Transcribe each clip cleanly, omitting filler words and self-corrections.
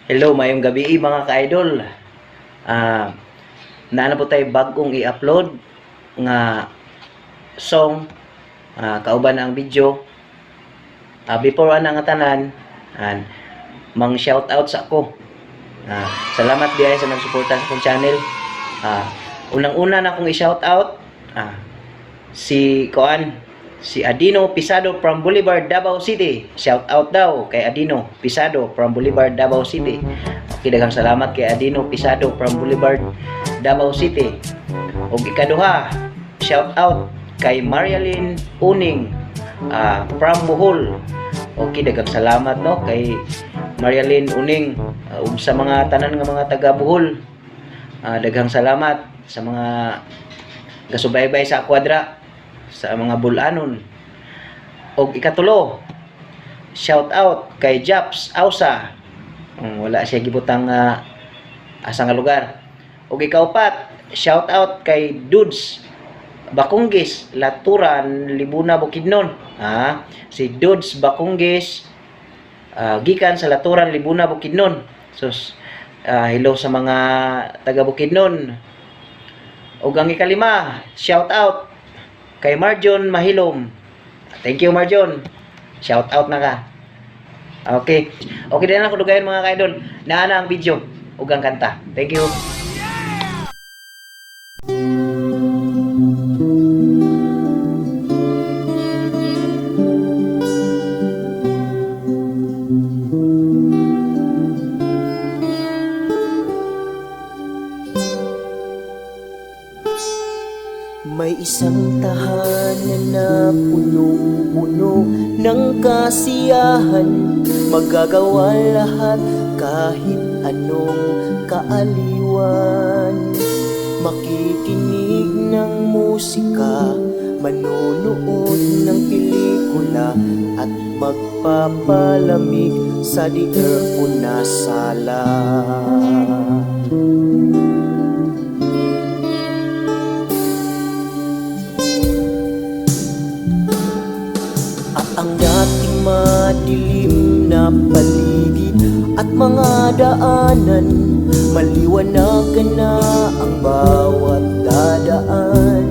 Hello, mayong gabi mga ka-idol. Ah, naana po tayo bagong i-upload nga song, kauban ang video. Before ana nga tanan, mang shout out sa ako. Salamat diay sa nagsuporta sa akong channel. Unang-una na akong i-shout out si Adino Pisado from Boulevard, Davao City. Shout out daw kay Adino Pisado from Boulevard, Davao City. Okay, daghang salamat kay Adino Pisado from Boulevard, Davao City. Og ikaduha, shout out kay Marialyn Uning from Bohol. Okay, daghang salamat no kay Marialyn Uning ug sa mga tanan nga mga taga Bohol. Daghang salamat sa mga gasubaybay sa kwadra, sa mga bulanon. Og ikatulo, shout out kay Japs Ausa. Wala siya gibutang asa nga lugar. Og ikaupat, shout out kay Dudes Bakunggis, Laturan, Libuna, Bukidnon. Si Dudes Bakunggis gikan sa Laturan, Libuna, Bukidnon. So hello sa mga taga Bukidnon. Og ang ikalima, shout out kay Marjon Mahilom. Thank you, Marjon. Shout out na ka. Okay. Okay din ako dugayon mga ka-idol. Naana ang video ug ang kanta. Thank you. May isang tahanan na punong-puno ng kasiyahan, magagawa lahat kahit anong kaaliwan. Makikinig ng musika, manonood ng pelikula, at magpapalamig sa dier o na sala. Ang dating madilim na paligid at mga daanan, maliwanagan na ang bawat dadaan.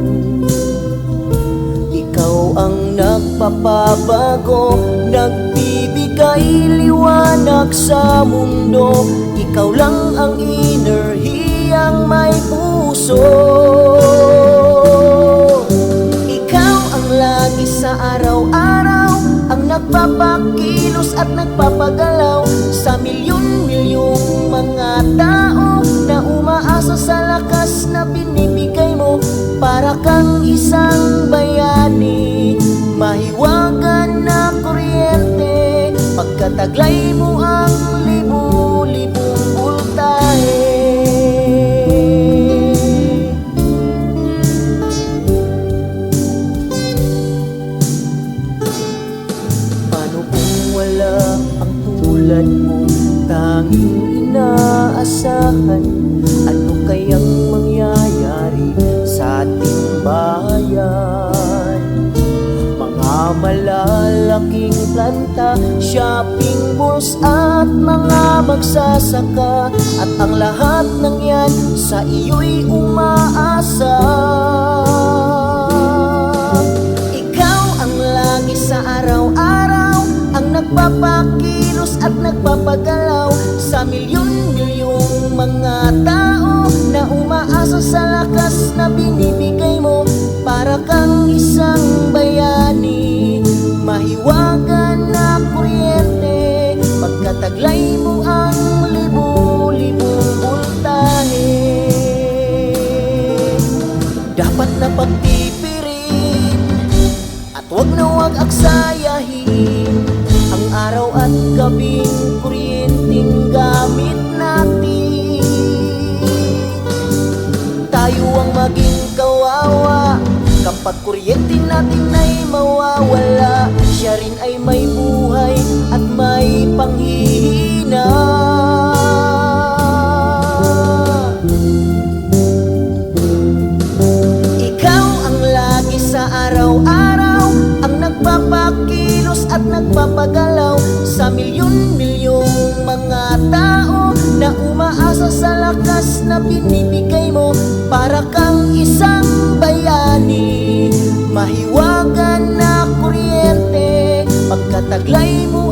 Ikaw ang nagpapabago, nagbibigay liwanag sa mundo. Ikaw lang ang enerhiyang may puso. Ikaw ang lagi sa araw-araw, ang nagpapakilos at nagpapagalaw sa milyon-milyong mga tao na umaasa sa lakas na binibigay mo. Para kang isang bayani, mahiwagan na kuryente, pagkataglay mo ang libu-libong voltahe. Mo tanging inaasahan, ano kayang mangyayari sa ating bayan? Mga malalaking planta, shopping malls at mga magsasaka, at ang lahat ng yan sa iyo'y umaasa. Ikaw ang lagi sa araw-araw, ang nagpapakilos at nagpapagalaw sa milyon-milyong mga tao na umaasa sa lakas na binibigay mo. Para kang isang bayani, mahiwagan na kuryente, pagkataglay mo ang libu-libong voltahe. Dapat na pagtipirin at wag na wag aksayahin ang araw at gabing kuryenteng gamit natin. Tayo ang maging kawawa kapag kuryente natin ay mawawala. Siya rin ay may buhay at may panghihina. Ikaw ang lagi sa araw-araw, ang nagpapakilos at nagpapagalaw sa milyon-milyong mga tao na umaasa sa lakas na binibigay mo. Para kang isang bayani, mahiwagan na kuryente, pagkataglay mo